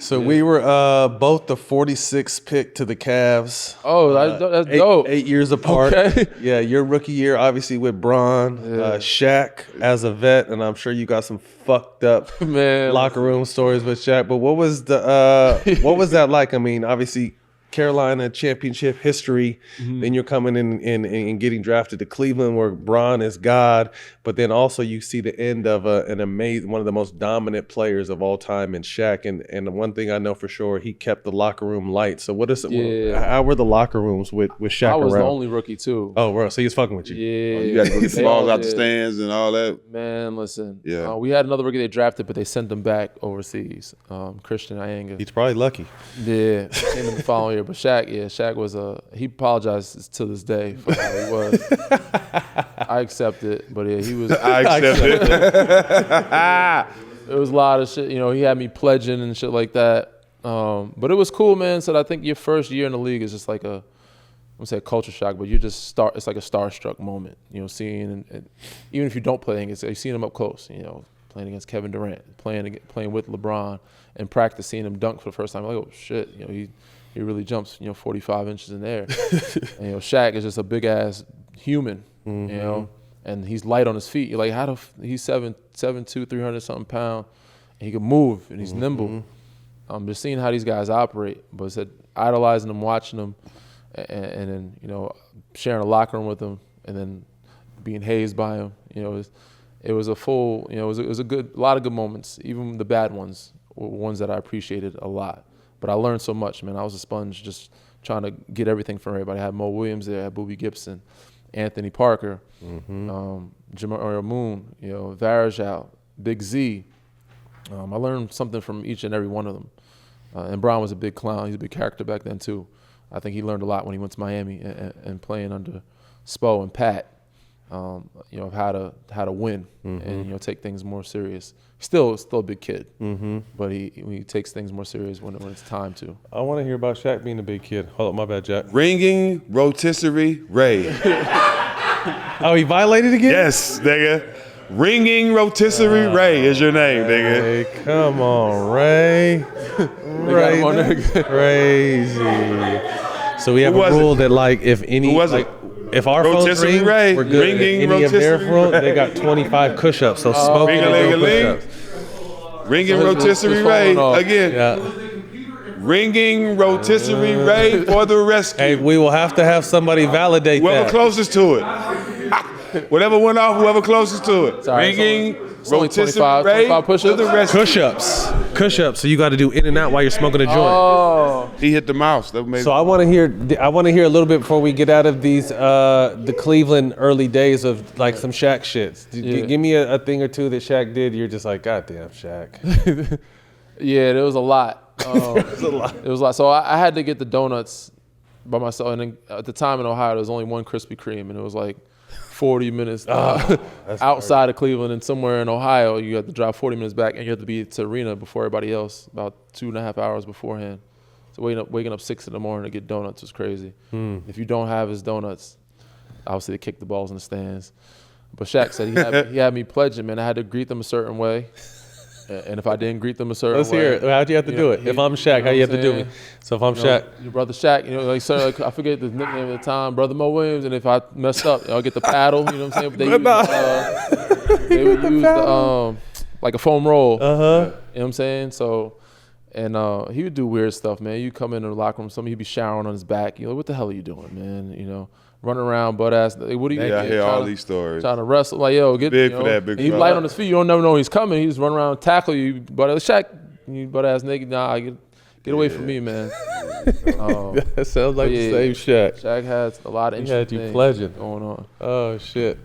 So we were both the 46th pick to the Cavs. Oh, that's dope. 8 years apart. Okay. Yeah, your rookie year, obviously with Bron, Shaq as a vet, and I'm sure you got some fucked up locker room stories with Shaq. But what was what was that like? I mean, obviously Carolina championship history. Then you're coming in and getting drafted to Cleveland, where Bron is God. But then also you see the end of an amazing, one of the most dominant players of all time in Shaq. And the one thing I know for sure, he kept the locker room light. So how were the locker rooms with Shaq I was around? the only rookie too. Oh, bro, so he was fucking with you. Yeah. You got to go get the balls out the stands and all that. Man, listen. Yeah. We had another rookie they drafted, but they sent them back overseas. Christian Iyengar. He's probably lucky. Yeah, came in the following year. But Shaq was he apologized to this day for how he was. I accept it, but yeah, he was. I accept it. It was a lot of shit. You know, he had me pledging and shit like that. But it was cool, man. So I think your first year in the league is just like I won't say a culture shock, but it's like a starstruck moment. You know, seeing and even if you don't play against, you've seen him up close. You know, playing against Kevin Durant, playing with LeBron, and practice seeing him dunk for the first time. Like, oh shit, you know, he really jumps, 45 inches in the air. And, Shaq is just a big ass human, you know, and he's light on his feet. You're like, he's 7'2", 300 something pound, and he can move and he's nimble. Just seeing how these guys operate, but it's idolizing them, watching them, and then sharing a locker room with them, and then being hazed by him. It was a full, it was a lot of good moments. Even the bad ones were ones that I appreciated a lot. But I learned so much, man. I was a sponge just trying to get everything from everybody. I had Mo Williams there, I had Boobie Gibson, Anthony Parker, Jamal Moon, Varejao, Big Z. I learned something from each and every one of them. And Brown was a big clown. He's a big character back then, too. I think he learned a lot when he went to Miami and playing under Spo and Pat, of how to win and, take things more serious. Still a big kid, but he takes things more serious when it's time to. I want to hear about Shaq being a big kid. Hold up, my bad, Jack. Ringing rotisserie Ray. Oh, he violated again? Yes, nigga. Ringing rotisserie Ray is your name, nigga. Hey, come on, Ray. Ray, that's crazy. So we have a rule that, like, if any, if our phones ring, we're good. Ringing if any of their phone, they got 25 push-ups. So smoking and push-ups. Ringing rotisserie Ray again. Yeah. Ringing rotisserie Ray for the rescue. Hey, we will have to have somebody validate whoever closest to it. Whatever went off, whoever closest to it. Sorry, ringing rotisserie Ray push-ups to the rescue. Push-ups. So you got to do in and out while you're smoking a joint. Oh. He hit the mouse. So I want to hear a little bit before we get out of these the Cleveland early days of like some Shaq shits. Give me a thing or two that Shaq did. You're just like, God damn, Shaq. Yeah, there was a lot. It was a lot. So I had to get the donuts by myself. And then at the time in Ohio, there was only one Krispy Kreme, and it was like 40 minutes outside of Cleveland, and somewhere in Ohio, you have to drive 40 minutes back, and you have to be to arena before everybody else, about 2.5 hours beforehand. So waking up 6 in the morning to get donuts was crazy. If you don't have his donuts, obviously they kick the balls in the stands. But Shaq said he had me pledging, man. I had to greet them a certain way. And if I didn't greet them a certain way. Let's hear it. How'd you have to do it? If I'm Shaq, how you have to do it? So if I'm Shaq. Your brother Shaq, I forget the nickname at the time, Brother Mo Williams, and if I messed up, I'll get the paddle, you know what I'm saying? But they would use like a foam roll. You know what I'm saying? So, and he would do weird stuff, man. You come into the locker room, he'd be showering on his back. You're like, what the hell are you doing, man? Running around butt ass. What do you? Yeah, I hear all these stories. Trying to wrestle, like get big for that big. He's light on his feet. You don't never know he's coming. He's running around and tackle you, butt ass Shaq. You butt ass naked. Nah, get away from me, man. That sounds like the same Shaq. Shaq has a lot of interesting things pledging going on. Oh shit.